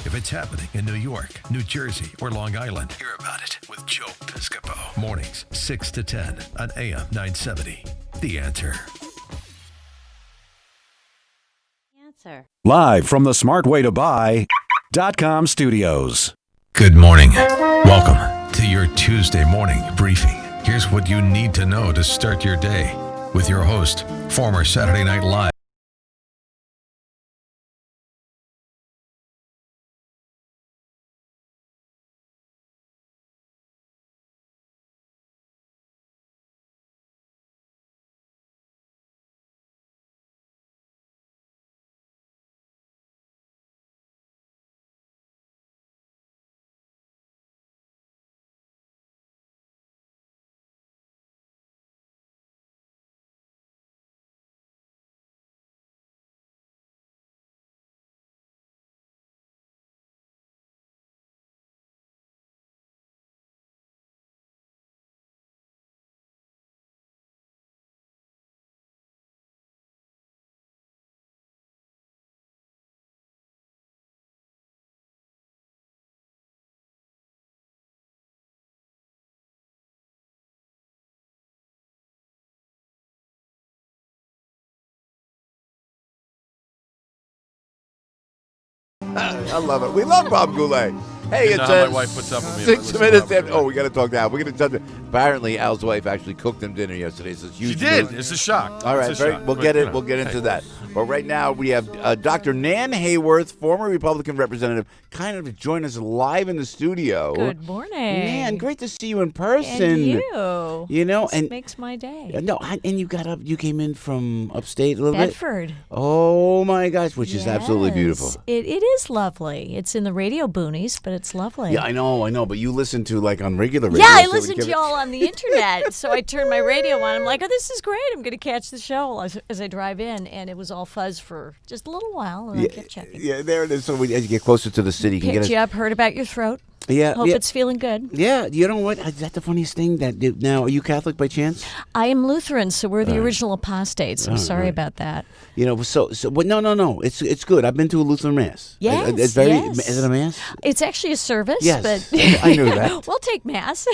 If it's happening in New York, New Jersey, or Long Island, hear about it with Joe Piscopo. Mornings, 6 to 10 on AM 970. The Answer. Live from the smartwaytobuy.com studios. Good morning. Welcome to your Tuesday morning briefing. Here's what you need to know to start your day with your host, former Saturday Night Live. I love it. We love Bob Goulet. Hey, it's my wife puts up with me. 6 minutes after. Oh, we got to talk now. We're going to talk. Apparently, Al's wife actually cooked him dinner yesterday. So She did. It's a shock. All right, we'll get it. We'll get into that. But right now we have Dr. Nan Hayworth, former Republican representative, kind of join us live in the studio. Good morning. Man, great to see you in person. And you. You know, this makes my day. No, and you got up. You came in from upstate a little Bedford. bit. Oh my gosh, which is absolutely beautiful. It is lovely. It's in the radio boonies, but it's lovely. Yeah, I know. But you listen to like on regular radio. Yeah, I listen to y'all on the internet. So I turn my radio on. I'm like, oh, this is great. I'm going to catch the show as I drive in, and it was all fuzz for just a little while, and I kept checking. Yeah, there it is. So as you get closer to the city, you can Picked get you up, heard about your throat. Yeah, Hope it's feeling good. Yeah, you know what? Is that the funniest thing? Now, are you Catholic by chance? I am Lutheran, so we're the original apostates. I'm sorry about that. You know, but no. It's good. I've been to a Lutheran mass. Yes, Is it a mass? It's actually a service. Yes, but I knew that. We'll take mass.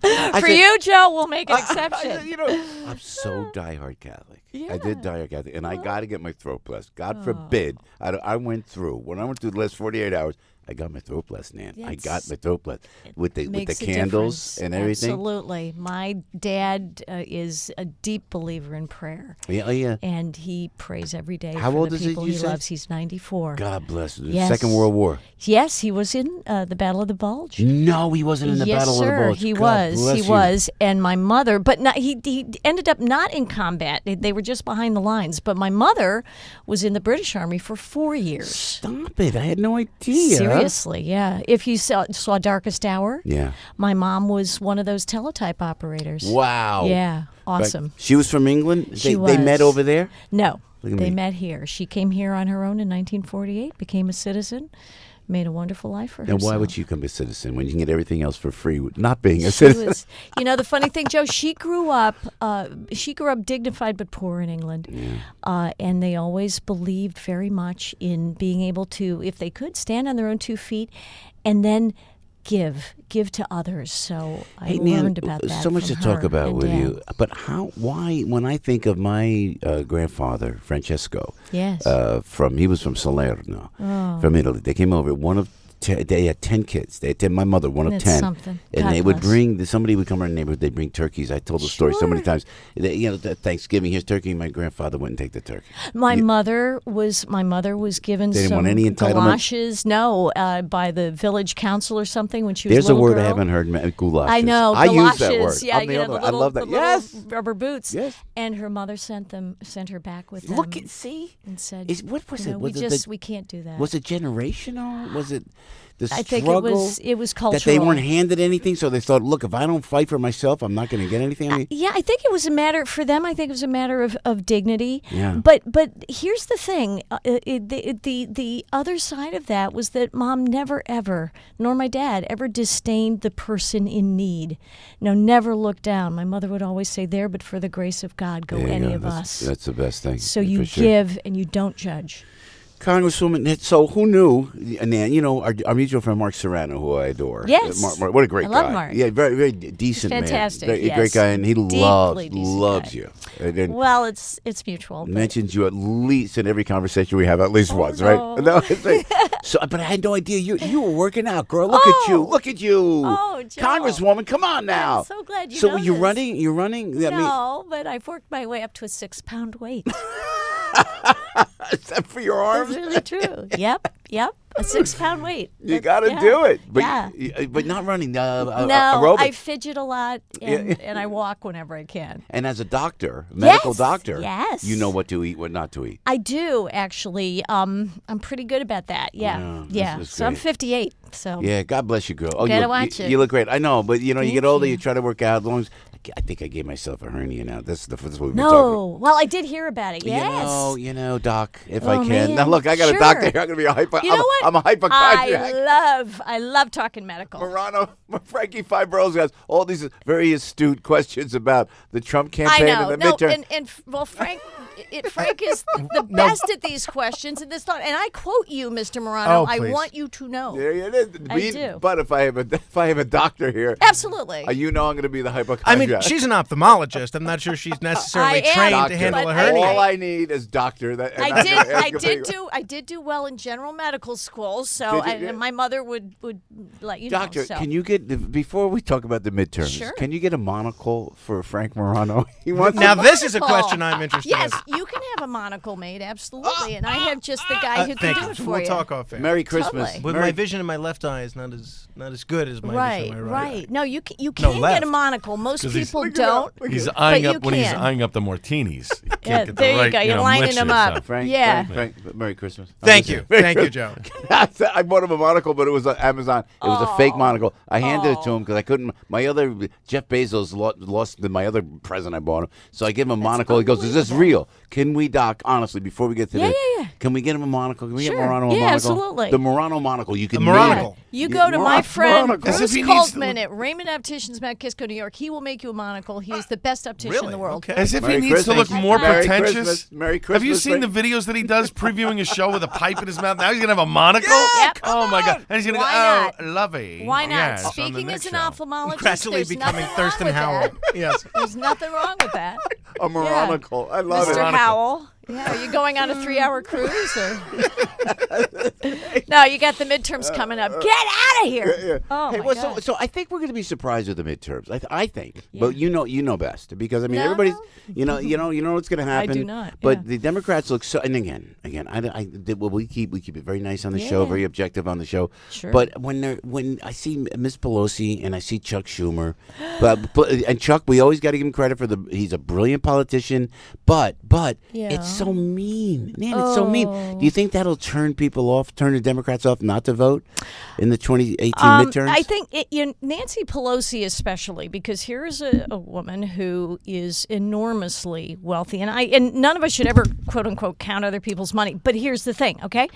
You, Joe, we'll make an exception. I'm so diehard Catholic. Yeah. I did diehard Catholic, and I got to get my throat blessed. God forbid. When I went through the last 48 hours, I got my throat blessed, Nan. I got my throat blessed with the candles and everything. Absolutely. My dad is a deep believer in prayer. Yeah. And he prays every day How for old the is he, people you he said? loves. He's 94. God bless him. Yes. Second World War. Yes, he was in the Battle of the Bulge. No, he wasn't in the Battle of the Bulge. He God was. bless He you. was. And my mother, but he ended up not in combat. They were just behind the lines. But my mother was in the British Army for 4 years. Stop it. I had no idea. Seriously, yeah. If you saw Darkest Hour, Yeah. my mom was one of those teletype operators. Wow. Yeah, awesome. She was from England? She They met was. over there? No, Look at they me. met here. She came here on her own in 1948, became a citizen, made a wonderful life for herself. Then why would she become a citizen when you can get everything else for free with not being a citizen? The funny thing, Joe, she grew up dignified but poor in England. Yeah. And they always believed very much in being able to, if they could, stand on their own 2 feet and then give to others. So I learned about that. So much to from talk her about and with Dad. you. But why, when I think of my grandfather, Francesco, Yes. he was from Salerno, Oh. from Italy. They came over, they had 10 kids. They had 10, my mother, one of That's 10. something. And God they would bless. somebody would come around the neighborhood, they'd bring turkeys. I told the story so many Sure. times. Thanksgiving, here's turkey. My grandfather wouldn't take the turkey. My mother was given They didn't some want any entitlement? galoshes. No, by the village council or something when she was There's a a little word girl. I haven't heard, goulash. I know, I galoshes. use that word. Yeah, I'm the only one. I love that. The Yes. little rubber boots. Yes. And her mother sent her back with them. Look at, see? and said, What was it? we Was it we can't do that. Was it generational? Was it the I struggle? think it was cultural. That they weren't handed anything, so they thought, look, if I don't fight for myself, I'm not going to get anything. I mean, Yeah, I think it was a matter for them. I think it was a matter of dignity. Yeah. But here's the thing: the other side of that was that Mom never ever, nor my dad ever disdained the person in need. No, never looked down. My mother would always say, "There, but for the grace of God, go there you any go. of That's, us." That's the best thing. So you for sure. give and you don't judge. Congresswoman, so who knew, Nan, you know, our mutual friend Mark Serrano, who I adore. Yes. Mark, what a great guy. I love Mark. Yeah, very, very decent man. Fantastic, Great guy, and he loves decent you. guy. And Well, it's mutual. but- mentions you at least in every conversation we have, at least once, right? no. No, it's like, but I had no idea you were working out, girl. Look at you. Look at you. Oh, Joe. Congresswoman, come on now. I'm so glad you So know you're this. running? You're running? I mean, No, but I've worked my way up to a 6-pound weight. is that for your arms? That's really true. Yep. A 6-pound weight. You got to do it. But, yeah. but not running. No, aerobic. I fidget a lot and I walk whenever I can. And as a doctor, medical doctor, yes. you know what to eat, what not to eat. I do, actually. I'm pretty good about that. Yeah. this is So I'm great. 58. So Yeah, God bless you, girl. Oh, Gotta you, watch it. you look great. I know, but you know, you Thank get older, you. you try to work out. As long as I think I gave myself a hernia now. That's what we've been talking about. No. Well, I did hear about it. Yes. You know, Doc, if I Oh, can. man. Now, look, I got a Sure. doctor here. I'm going to be a hypo. You know what? I'm a hypochondriac. I love talking medical. Morano, Frankie Five Boroughs has all these very astute questions about the Trump campaign I know. and the midterm. Well, Frank, Frank is the best at these questions and this thought. And I quote you, Mr. Morano. Oh, I please. want you to know. There it is. I do. But if I have a doctor here, Absolutely. you know I'm going to be the hypochondriac. I mean, she's an ophthalmologist. I'm not sure she's necessarily I am, trained Doctor. to handle but a hernia. All I need is doctor. I did do well in general medical school, so Did you? and my mother would let you know. Doctor, So. can you get before we talk about the midterms? Sure. Can you get a monocle for Frank Morano? He wants Now, to- this is a Monocle. question I'm interested Yes, in. you can have a monocle made, absolutely, and I have just the guy who can Thank do you. it for We'll you. talk off air. Merry Christmas. Totally. But Merry- my vision in my left eye is not as good as my Right, vision in my right. eye. right. No, you can No, get a left. monocle. Most 'Cause he's- people Look at don't. that. He's But eyeing you up when he's can. eyeing up the martinis. You can't Yeah, get there the you right, go. You're know, lining mixture, them up. so. Frank, Yeah. Frank, Merry Christmas. Thank you. Thank you, Joe. I bought him a monocle, but it was on Amazon. It was a fake monocle. I handed it to him because I couldn't. My other Jeff Bezos lost my other present I bought him, so I gave him a monocle. He goes, "Is this real? Can we, Doc? Honestly, before we get to Yeah, the, yeah. can we get him a monocle? Can we Sure. get Morano a Yeah, monocle? absolutely. The Morano monocle. You can A monocle. You go to my friend monocle. As if Bruce he needs to Coltman look- at Raymond Opticians, Mount Kisco, New York. He will make you a monocle. He is the best optician in Really? the world. Okay. As if Merry he needs to look Christmas. more Merry pretentious. Christmas. Merry Have you Christmas, seen the Frank. videos that he does previewing a show with a pipe in his mouth? Now he's gonna have a monocle. Yep. Oh my God! And he's gonna Why go, "Oh, lovely." Why not? Yes, on the Speaking next as an show. ophthalmologist, Gradually there's becoming nothing Thurston wrong with Howell. that. Yes. There's nothing wrong with that. A monocle. I love Mr. it. Monocle. Howell. Yeah, are you going on a 3-hour cruise? Or? No, you got the midterms coming up. Get out of here. Yeah. Oh, Hey, my well, God. so I think we're going to be surprised with the midterms. I think, Yeah. but you know best because I mean No, everybody's no. you know what's going to happen. do not, But yeah. the Democrats look so. And again, we keep it very nice on the show, Yeah. very objective on the show. Sure. But when I see Miss Pelosi and I see Chuck Schumer, and Chuck, we always got to give him credit for he's a brilliant politician, but Yeah. it's so mean, man. It's so mean. Do you think that'll turn people off, turn the Democrats off, not to vote in the 2018 midterms? I think Nancy Pelosi especially, because here is a woman who is enormously wealthy, and none of us should ever quote unquote count other people's money. But here's the thing, okay?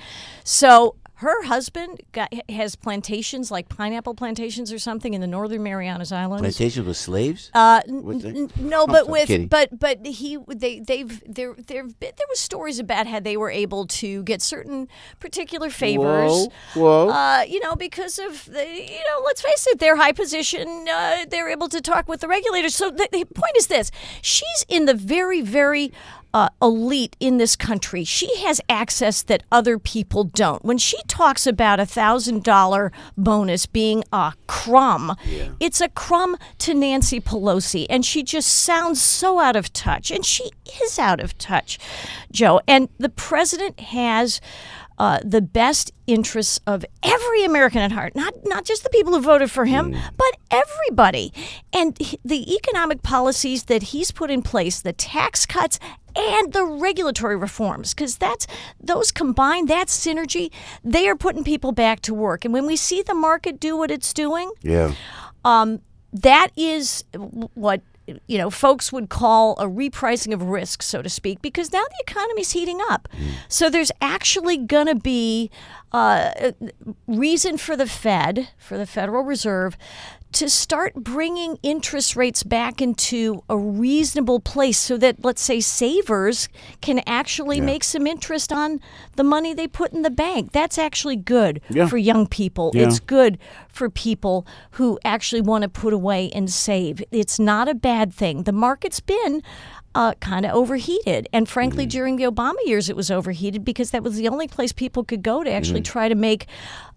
So her husband has plantations, like pineapple plantations or something, in the Northern Marianas Islands. Plantations with slaves? What's that? No, I'm but sorry, kidding. there was stories about how they were able to get certain particular favors. Whoa. Because of let's face it, their high position. They're able to talk with the regulators. So the point is this: she's in the very, very elite in this country. She has access that other people don't. When she talks about $1,000 bonus being a crumb, it's a crumb to Nancy Pelosi, and she just sounds so out of touch, and she is out of touch, Joe. And the president has the best interests of every American at heart, not just the people who voted for him, but everybody. And the economic policies that he's put in place, the tax cuts and the regulatory reforms, because those combined, that synergy, they are putting people back to work. And when we see the market do what it's doing, that is what folks would call a repricing of risk, so to speak, because now the economy's heating up. So there's actually going to be reason for the Federal Reserve, to start bringing interest rates back into a reasonable place so that, let's say, savers can actually make some interest on the money they put in the bank. That's actually good for young people. Yeah. It's good for people who actually want to put away and save. It's not a bad thing. The market's been kind of overheated. And frankly, during the Obama years, it was overheated because that was the only place people could go to actually try to make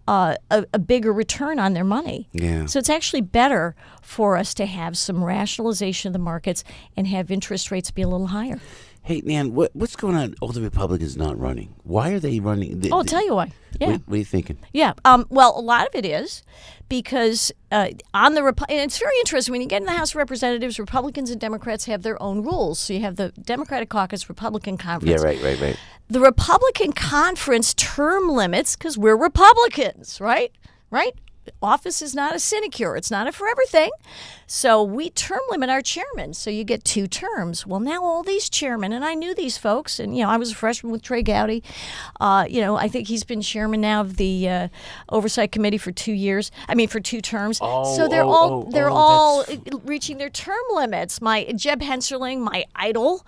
a bigger return on their money. Yeah. So it's actually better for us to have some rationalization of the markets and have interest rates be a little higher. Hey, Nan, what's going on? All the Republicans not running. Why are they running? I'll tell you why. Yeah. What are you thinking? Yeah. Well, a lot of it is because on the and it's very interesting when you get in the House of Representatives, Republicans and Democrats have their own rules. So you have the Democratic Caucus, Republican Conference. Yeah, right. The Republican Conference term limits, because we're Republicans, right? Office is not a sinecure. It's not a forever thing. So we term limit our chairmen. So you get 2 terms. Well, now all these chairmen, and I knew these folks, and, I was a freshman with Trey Gowdy. I think he's been chairman now of the Oversight Committee for 2 years. For 2 terms. So they're all reaching their term limits. My Jeb Henserling, my idol,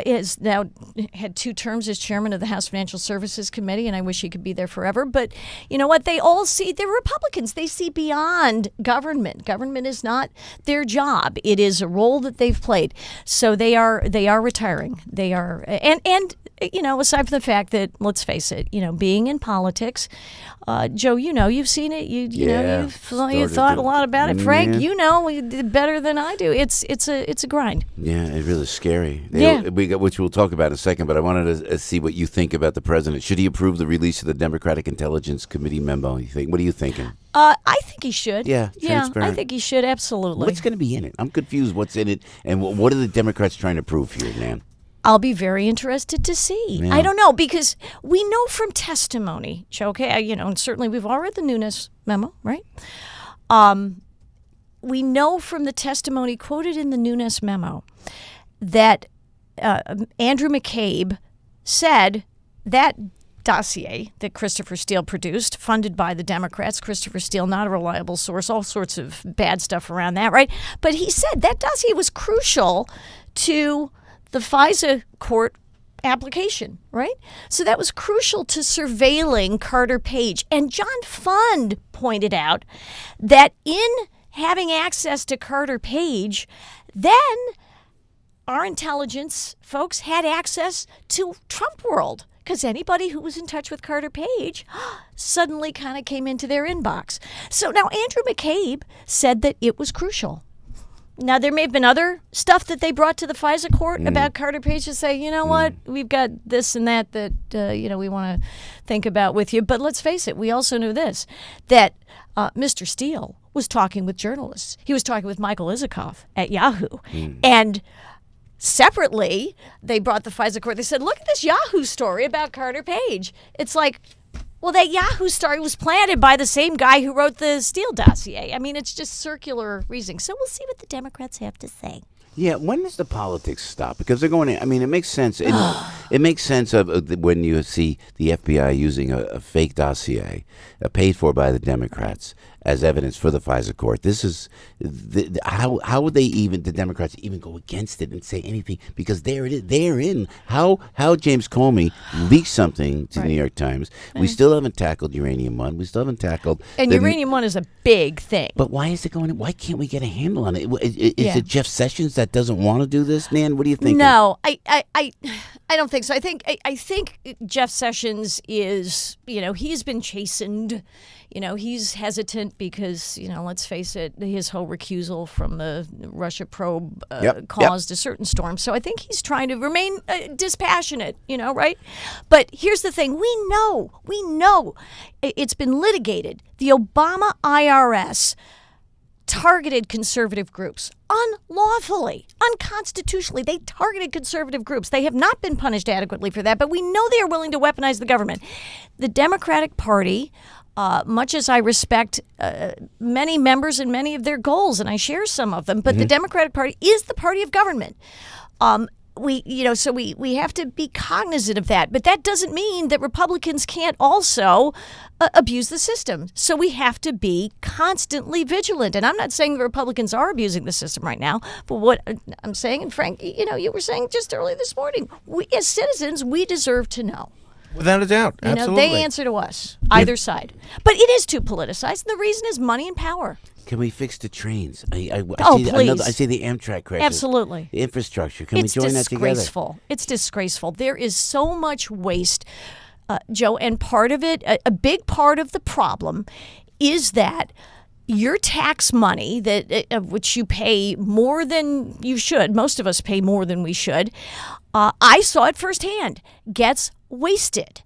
is now had 2 terms as chairman of the House Financial Services Committee, and I wish he could be there forever. But you know what? They all see, they're Republicans. They see beyond government. Government is not their job. It is a role that they've played. So they are retiring. They are, and aside from the fact that, let's face it, being in politics, Joe, you've seen it. You thought a lot about it. Frank, you did better than I do. It's a grind. Yeah, it's really scary. Which we'll talk about in a second. But I wanted to see what you think about the president. Should he approve the release of the Democratic Intelligence Committee memo? What are you thinking? I think he should. Yeah, transparent. I think he should, absolutely. What's going to be in it? I'm confused. What's in it, and what are the Democrats trying to prove here, Nan? I'll be very interested to see. Yeah. I don't know, because we know from testimony, okay, and certainly we've all read the Nunes memo, right? We know from the testimony quoted in the Nunes memo that Andrew McCabe said that dossier that Christopher Steele produced, funded by the Democrats, Christopher Steele, not a reliable source, all sorts of bad stuff around that, right? But he said that dossier was crucial to the FISA court application, right? So that was crucial to surveilling Carter Page. And John Fund pointed out that in having access to Carter Page, then our intelligence folks had access to Trump world, because anybody who was in touch with Carter Page suddenly kind of came into their inbox. So now Andrew McCabe said that it was crucial. Now, there may have been other stuff that they brought to the FISA court about Carter Page to say, what, we've got this and that we want to think about with you. But let's face it, we also knew this, that Mr. Steele was talking with journalists. He was talking with Michael Isikoff at Yahoo. And separately, they brought the FISA court. They said, look at this Yahoo story about Carter Page. It's like, well, that Yahoo story was planted by the same guy who wrote the Steele dossier. It's just circular reasoning. So we'll see what the Democrats have to say. Yeah, when does the politics stop? Because they're going in. It makes sense. It makes sense of when you see the FBI using a fake dossier paid for by the Democrats as evidence for the FISA court. This is how would the Democrats even go against it and say anything? Because there it is. They're in. How James Comey leaked something to the New York Times. We still haven't tackled Uranium One. We still haven't tackled. And Uranium One is a big thing. But why is it going? Why can't we get a handle on it? Is it Jeff Sessions that doesn't want to do this? Nan, what do you think? No, I don't think so. I think Jeff Sessions is, he's been chastened. He's hesitant because, let's face it, his whole recusal from the Russia probe caused a certain storm. So I think he's trying to remain dispassionate, right? But here's the thing. We know it's been litigated. The Obama IRS targeted conservative groups unlawfully, unconstitutionally. They targeted conservative groups. They have not been punished adequately for that, but we know they are willing to weaponize the government. The Democratic Party, much as I respect many members and many of their goals, and I share some of them, but the Democratic Party is the party of government. we have to be cognizant of that. But that doesn't mean that Republicans can't also abuse the system. So we have to be constantly vigilant. And I'm not saying the Republicans are abusing the system right now, but what I'm saying, and Frank, you were saying just early this morning, we as citizens, we deserve to know. Without a doubt. Absolutely. They answer to us, either side. But it is too politicized. And the reason is money and power. Can we fix the trains? I Please. I see the Amtrak crashes. Absolutely. The infrastructure. Can we join that together? It's disgraceful. There is so much waste, Joe, and part of it, a big part of the problem is that your tax money, that which you pay more than you should, most of us pay more than we should, I saw it firsthand, gets wasted.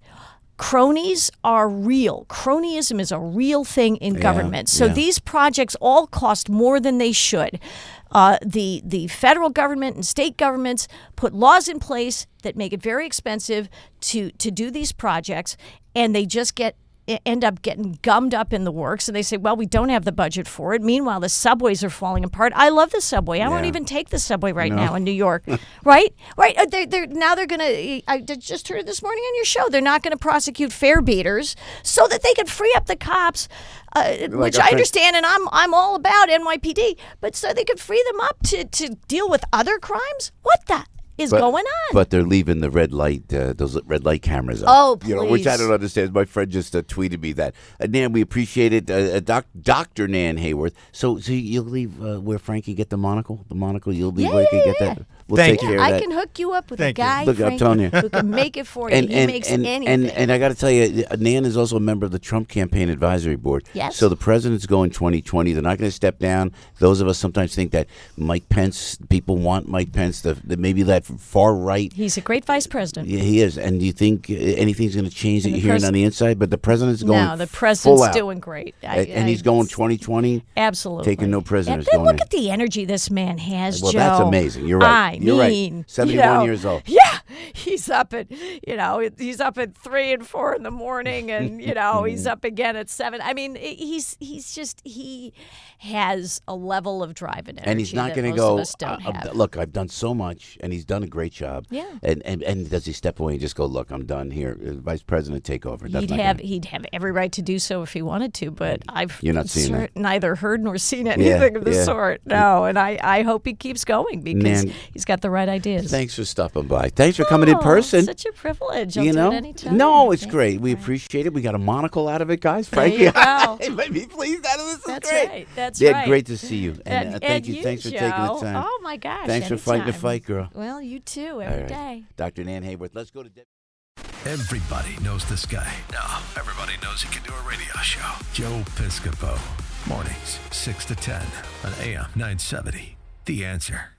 Cronies are real. Cronyism is a real thing in government. So these projects all cost more than they should. The federal government and state governments put laws in place that make it very expensive to do these projects, and they just end up getting gummed up in the works, and they say, well, we don't have the budget for it. Meanwhile, the subways are falling apart. I love the subway. I won't even take the subway now in New York. Right? They're going to, I just heard this morning on your show, they're not going to prosecute fare beaters so that they can free up the cops, which I understand, and I'm all about NYPD, but so they could free them up to deal with other crimes? What the is going on? But they're leaving the red light, those red light cameras up. Oh, please. Which I don't understand. My friend just tweeted me that. Nan, we appreciate it. Dr. Nan Hayworth. So you'll leave where Frank can get the monocle? The monocle, you'll leave where he can get that? We'll Thank take you. care of that. I can hook you up with a Thank you. guy, Look, I'm telling you. who can make it for you. He makes anything. And I got to tell you, Nan is also a member of the Trump Campaign Advisory Board. Yes. So the president's going 2020. They're not going to step down. Those of us sometimes think that Mike Pence, people want Mike Pence, maybe that far right. He's a great vice president. Yeah, he is. And do you think anything's going to change that you're hearing on the inside? But the president's going No, the president's full out. doing great. And he's going 2020. Absolutely. Taking no prisoners. And then going look at the energy this man has, well, Joe. that's amazing. You're right. You're right. 71 years old. Yeah, he's up at 3 and 4 in the morning, and he's up again at 7. I mean, he has a level of drive and energy, and he's not going to go. have. Look, I've done so much, and he's done a great job. Yeah. And does he step away and just go, look, I'm done here, Vice President, take over? He'd have every right to do so if he wanted to, but I've You're not seeing that. neither heard nor seen anything of the sort. No, and I hope he keeps going because he's got the right ideas. Thanks for stopping by. Thanks for coming in person. Such a privilege. I'll do it anytime. No, it's great. We appreciate it. We got a monocle out of it, guys. Frankie, you go. it made me pleased out of this. That's great. right. That's yeah, right. great to see you. And thank you. Thanks for taking the time. Oh my gosh. Thanks for fighting the fight, girl. Well, you too, every day. Dr. Nan Hayworth. Let's go to Everybody knows this guy. No, everybody knows he can do a radio show. Joe Piscopo. Mornings, 6 to 10 on AM 970. The Answer.